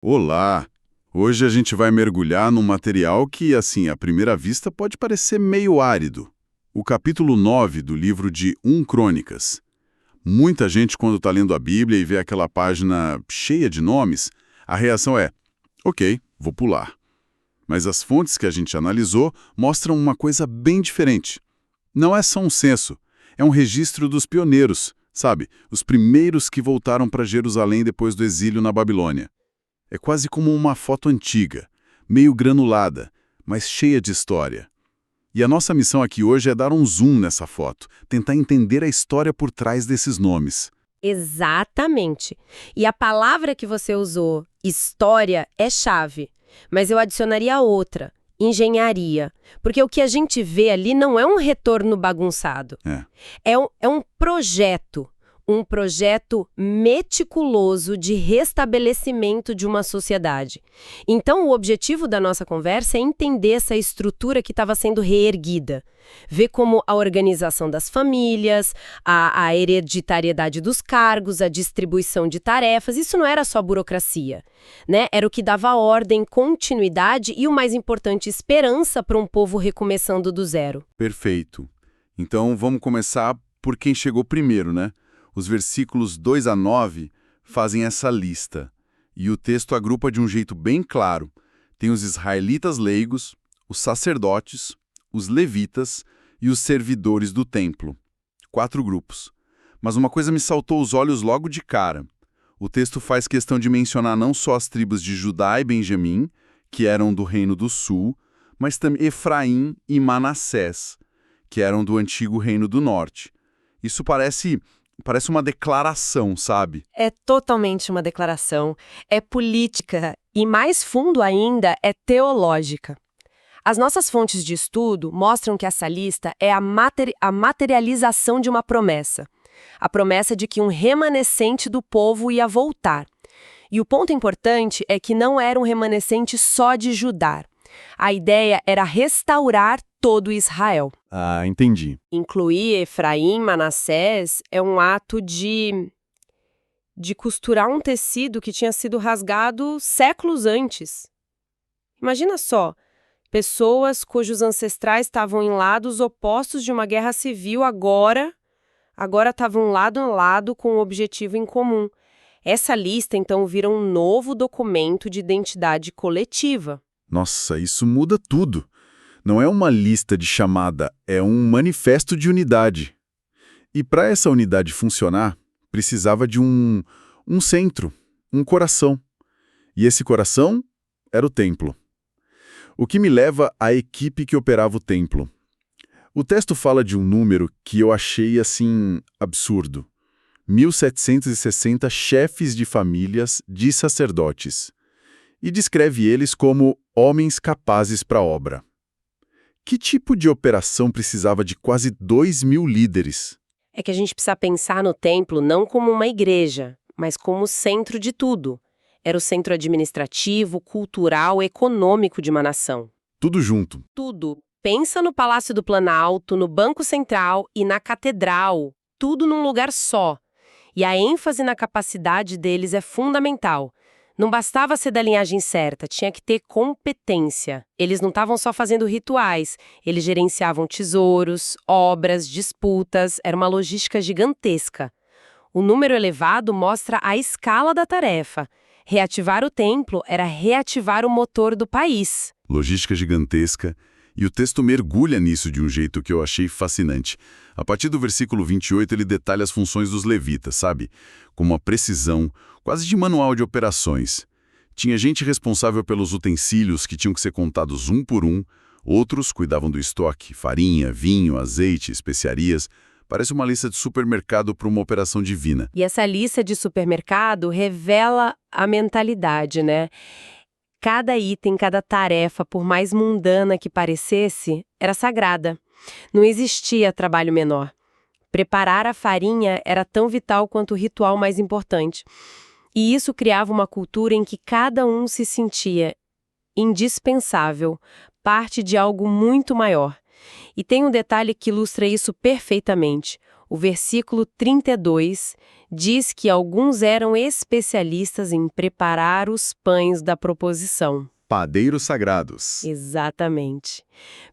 Olá! Hoje a gente vai mergulhar num material que, assim, à primeira vista pode parecer meio árido. O capítulo 9 do livro de 1 Crônicas. Muita gente, quando está lendo a Bíblia e vê aquela página cheia de nomes, a reação é: ok, vou pular. Mas as fontes que a gente analisou mostram uma coisa bem diferente. Não é só um censo, é um registro dos pioneiros, sabe? Os primeiros que voltaram para Jerusalém depois do exílio na Babilônia. É quase como uma foto antiga, meio granulada, mas cheia de história. E a nossa missão aqui hoje é dar um zoom nessa foto, tentar entender a história por trás desses nomes. Exatamente. E a palavra que você usou, história, é chave. Mas eu adicionaria outra, engenharia. Porque o que a gente vê ali não é um retorno bagunçado. É. É um projeto. Um projeto meticuloso de restabelecimento de uma sociedade. Então, o objetivo da nossa conversa é entender essa estrutura que estava sendo reerguida. Ver como a organização das famílias, a hereditariedade dos cargos, a distribuição de tarefas, isso não era só burocracia, né? Era o que dava ordem, continuidade e, o mais importante, esperança para um povo recomeçando do zero. Perfeito. Então vamos começar por quem chegou primeiro, né? Os versículos 2 a 9 fazem essa lista. E o texto agrupa de um jeito bem claro. Tem os israelitas leigos, os sacerdotes, os levitas e os servidores do templo. 4 grupos. Mas uma coisa me saltou os olhos logo de cara. O texto faz questão de mencionar não só as tribos de Judá e Benjamim, que eram do Reino do Sul, mas também Efraim e Manassés, que eram do antigo Reino do Norte. Isso parece uma declaração, sabe? É totalmente uma declaração, é política e, mais fundo ainda, é teológica. As nossas fontes de estudo mostram que essa lista é a materialização de uma promessa. A promessa de que um remanescente do povo ia voltar. E o ponto importante é que não era um remanescente só de Judá. A ideia era restaurar todo Israel. Ah, entendi. Incluir Efraim, Manassés, é um ato de costurar um tecido que tinha sido rasgado séculos antes. Imagina só, pessoas cujos ancestrais estavam em lados opostos de uma guerra civil agora estavam lado a lado com um objetivo em comum. Essa lista, então, vira um novo documento de identidade coletiva. Nossa, isso muda tudo. Não é uma lista de chamada, é um manifesto de unidade. E para essa unidade funcionar, precisava de um centro, um coração. E esse coração era o templo. O que me leva à equipe que operava o templo. O texto fala de um número que eu achei, assim, absurdo. 1.760 chefes de famílias de sacerdotes. E descreve eles como homens capazes para a obra. Que tipo de operação precisava de quase 2.000 líderes? É que a gente precisa pensar no templo não como uma igreja, mas como o centro de tudo. Era o centro administrativo, cultural, econômico de uma nação. Tudo junto. Tudo. Pensa no Palácio do Planalto, no Banco Central e na Catedral. Tudo num lugar só. E a ênfase na capacidade deles é fundamental. Não bastava ser da linhagem certa, tinha que ter competência. Eles não estavam só fazendo rituais, eles gerenciavam tesouros, obras, disputas, era uma logística gigantesca. O número elevado mostra a escala da tarefa. Reativar o templo era reativar o motor do país. Logística gigantesca. E o texto mergulha nisso de um jeito que eu achei fascinante. A partir do versículo 28, ele detalha as funções dos levitas, sabe? Com uma precisão, quase de manual de operações. Tinha gente responsável pelos utensílios que tinham que ser contados um por um, outros cuidavam do estoque, farinha, vinho, azeite, especiarias. Parece uma lista de supermercado para uma operação divina. E essa lista de supermercado revela a mentalidade, né? Cada item, cada tarefa, por mais mundana que parecesse, era sagrada. Não existia trabalho menor. Preparar a farinha era tão vital quanto o ritual mais importante. E isso criava uma cultura em que cada um se sentia indispensável, parte de algo muito maior. E tem um detalhe que ilustra isso perfeitamente. O versículo 32 diz que alguns eram especialistas em preparar os pães da proposição. Padeiros sagrados. Exatamente.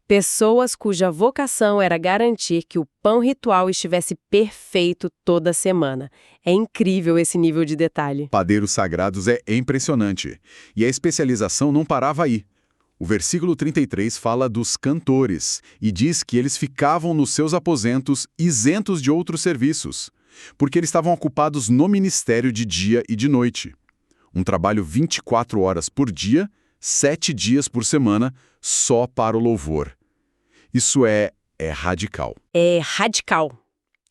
Pessoas cuja vocação era garantir que o pão ritual estivesse perfeito toda semana. É incrível esse nível de detalhe. Padeiros sagrados é impressionante. E a especialização não parava aí. O versículo 33 fala dos cantores e diz que eles ficavam nos seus aposentos isentos de outros serviços, porque eles estavam ocupados no ministério de dia e de noite. Um trabalho 24 horas por dia, 7 dias por semana, só para o louvor. Isso é radical. É radical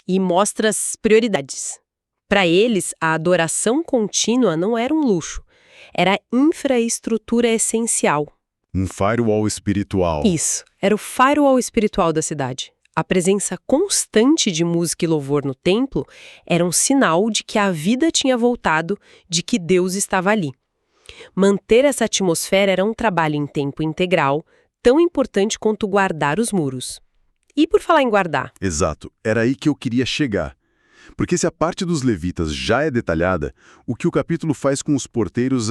e mostra as prioridades. Para eles, a adoração contínua não era um luxo, era infraestrutura essencial. Um firewall espiritual. Isso, era o firewall espiritual da cidade. A presença constante de música e louvor no templo era um sinal de que a vida tinha voltado, de que Deus estava ali. Manter essa atmosfera era um trabalho em tempo integral, tão importante quanto guardar os muros. E por falar em guardar? Exato, era aí que eu queria chegar. Porque se a parte dos levitas já é detalhada, o que o capítulo faz com os porteiros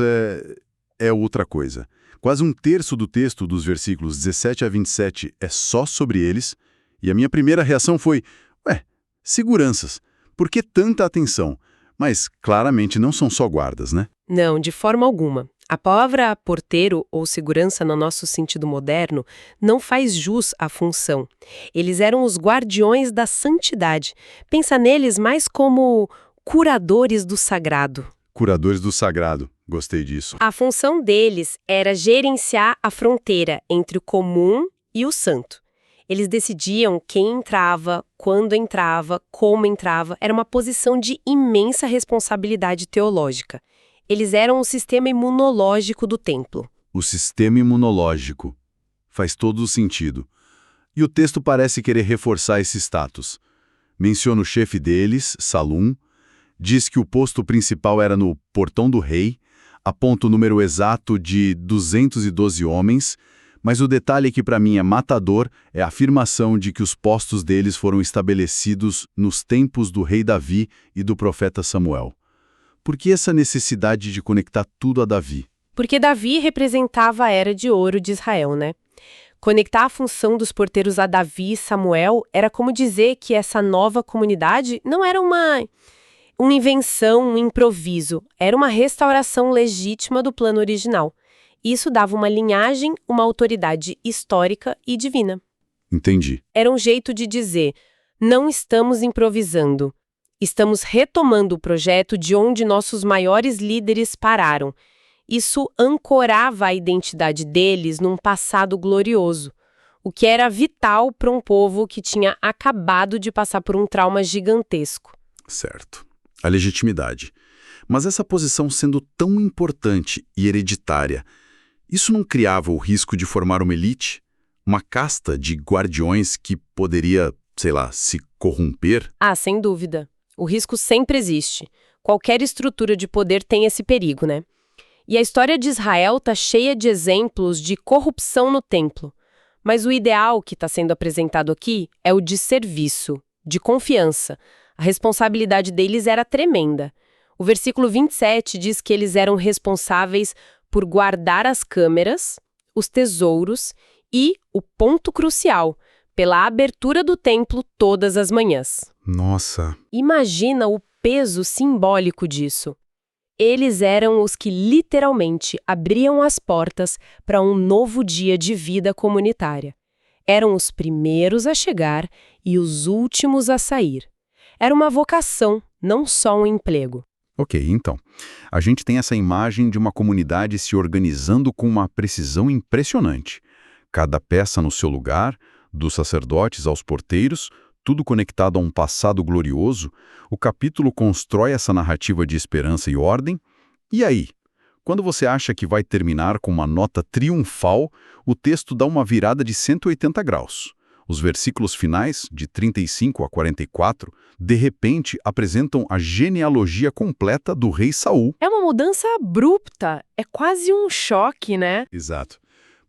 é outra coisa. Quase um terço do texto dos versículos 17 a 27 é só sobre eles, e a minha primeira reação foi, seguranças, por que tanta atenção? Mas claramente não são só guardas, né? Não, de forma alguma. A palavra porteiro ou segurança no nosso sentido moderno não faz jus à função. Eles eram os guardiões da santidade. Pensa neles mais como curadores do sagrado. Curadores do sagrado, gostei disso. A função deles era gerenciar a fronteira entre o comum e o santo. Eles decidiam quem entrava, quando entrava, como entrava. Era uma posição de imensa responsabilidade teológica. Eles eram o sistema imunológico do templo. O sistema imunológico. Faz todo o sentido. E o texto parece querer reforçar esse status. Menciona o chefe deles, Salum, diz que o posto principal era no Portão do Rei, aponta o número exato de 212 homens, mas o detalhe que para mim é matador é a afirmação de que os postos deles foram estabelecidos nos tempos do rei Davi e do profeta Samuel. Por que essa necessidade de conectar tudo a Davi? Porque Davi representava a Era de Ouro de Israel, né? Conectar a função dos porteiros a Davi e Samuel era como dizer que essa nova comunidade não era uma invenção, um improviso. Era uma restauração legítima do plano original. Isso dava uma linhagem, uma autoridade histórica e divina. Entendi. Era um jeito de dizer, não estamos improvisando. Estamos retomando o projeto de onde nossos maiores líderes pararam. Isso ancorava a identidade deles num passado glorioso, o que era vital para um povo que tinha acabado de passar por um trauma gigantesco. Certo. A legitimidade. Mas essa posição sendo tão importante e hereditária, isso não criava o risco de formar uma elite? Uma casta de guardiões que poderia, se corromper? Ah, sem dúvida. O risco sempre existe. Qualquer estrutura de poder tem esse perigo, né? E a história de Israel está cheia de exemplos de corrupção no templo. Mas o ideal que está sendo apresentado aqui é o de serviço, de confiança. A responsabilidade deles era tremenda. O versículo 27 diz que eles eram responsáveis por guardar as câmeras, os tesouros e, o ponto crucial, pela abertura do templo todas as manhãs. Nossa! Imagina o peso simbólico disso. Eles eram os que literalmente abriam as portas para um novo dia de vida comunitária. Eram os primeiros a chegar e os últimos a sair. Era uma vocação, não só um emprego. Ok, então, a gente tem essa imagem de uma comunidade se organizando com uma precisão impressionante. Cada peça no seu lugar, dos sacerdotes aos porteiros, tudo conectado a um passado glorioso. O capítulo constrói essa narrativa de esperança e ordem. E aí? Quando você acha que vai terminar com uma nota triunfal, o texto dá uma virada de 180 graus. Os versículos finais, de 35 a 44, de repente apresentam a genealogia completa do rei Saul. É uma mudança abrupta, é quase um choque, né? Exato.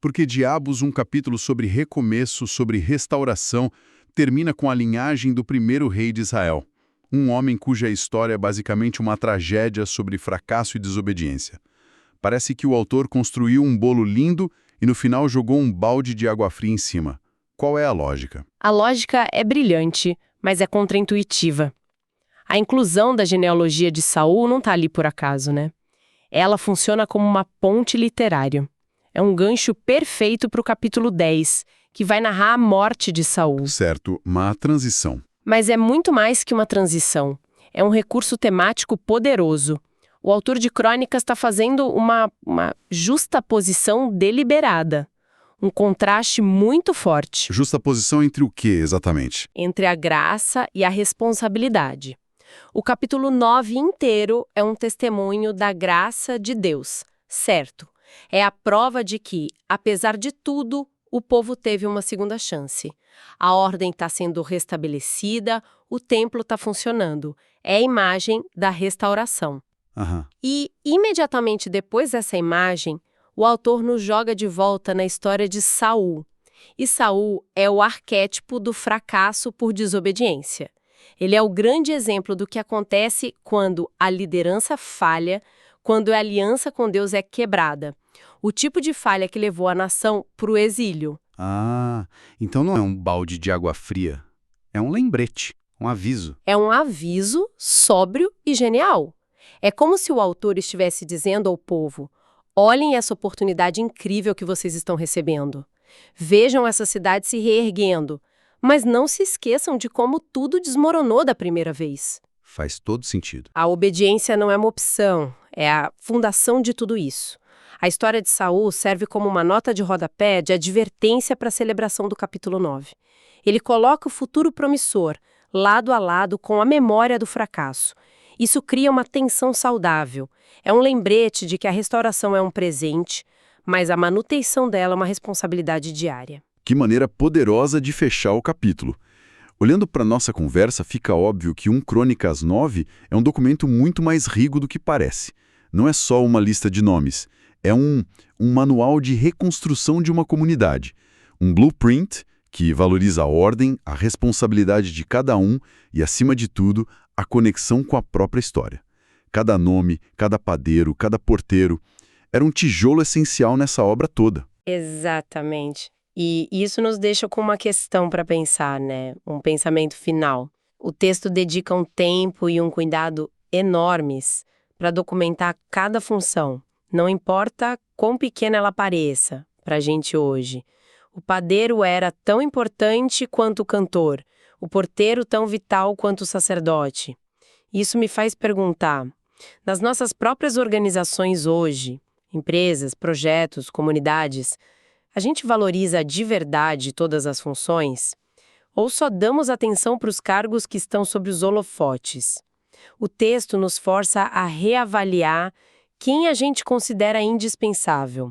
Porque diabos, um capítulo sobre recomeço, sobre restauração, termina com a linhagem do primeiro rei de Israel, um homem cuja história é basicamente uma tragédia sobre fracasso e desobediência. Parece que o autor construiu um bolo lindo e no final jogou um balde de água fria em cima. Qual é a lógica? A lógica é brilhante, mas é contraintuitiva. A inclusão da genealogia de Saul não está ali por acaso, né? Ela funciona como uma ponte literária. É um gancho perfeito para o capítulo 10, que vai narrar a morte de Saul. Certo, uma transição. Mas é muito mais que uma transição. É um recurso temático poderoso. O autor de Crônicas está fazendo uma justaposição deliberada. Um contraste muito forte. Justaposição entre o que, exatamente? Entre a graça e a responsabilidade. O capítulo 9 inteiro é um testemunho da graça de Deus, certo? É a prova de que, apesar de tudo, o povo teve uma segunda chance. A ordem está sendo restabelecida, o templo está funcionando. É a imagem da restauração. E, imediatamente depois dessa imagem, o autor nos joga de volta na história de Saul. E Saul é o arquétipo do fracasso por desobediência. Ele é o grande exemplo do que acontece quando a liderança falha, quando a aliança com Deus é quebrada. O tipo de falha que levou a nação para o exílio. Ah, então não é um balde de água fria. É um lembrete, um aviso. É um aviso sóbrio e genial. É como se o autor estivesse dizendo ao povo: olhem essa oportunidade incrível que vocês estão recebendo. Vejam essa cidade se reerguendo. Mas não se esqueçam de como tudo desmoronou da primeira vez. Faz todo sentido. A obediência não é uma opção, é a fundação de tudo isso. A história de Saul serve como uma nota de rodapé de advertência para a celebração do capítulo 9. Ele coloca o futuro promissor, lado a lado com a memória do fracasso. Isso cria uma tensão saudável. É um lembrete de que a restauração é um presente, mas a manutenção dela é uma responsabilidade diária. Que maneira poderosa de fechar o capítulo. Olhando para nossa conversa, fica óbvio que 1 Crônicas 9 é um documento muito mais rico do que parece. Não é só uma lista de nomes, é um manual de reconstrução de uma comunidade. Um blueprint que valoriza a ordem, a responsabilidade de cada um e, acima de tudo, a conexão com a própria história. Cada nome, cada padeiro, cada porteiro era um tijolo essencial nessa obra toda. Exatamente. E isso nos deixa com uma questão para pensar, né? Um pensamento final. O texto dedica um tempo e um cuidado enormes para documentar cada função. Não importa quão pequena ela pareça para a gente hoje. O padeiro era tão importante quanto o cantor, o porteiro tão vital quanto o sacerdote. Isso me faz perguntar, nas nossas próprias organizações hoje, empresas, projetos, comunidades, a gente valoriza de verdade todas as funções? Ou só damos atenção para os cargos que estão sob os holofotes? O texto nos força a reavaliar quem a gente considera indispensável.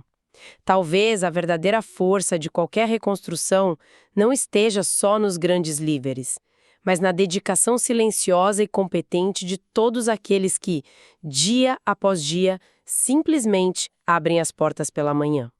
Talvez a verdadeira força de qualquer reconstrução não esteja só nos grandes líderes, mas na dedicação silenciosa e competente de todos aqueles que, dia após dia, simplesmente abrem as portas pela manhã.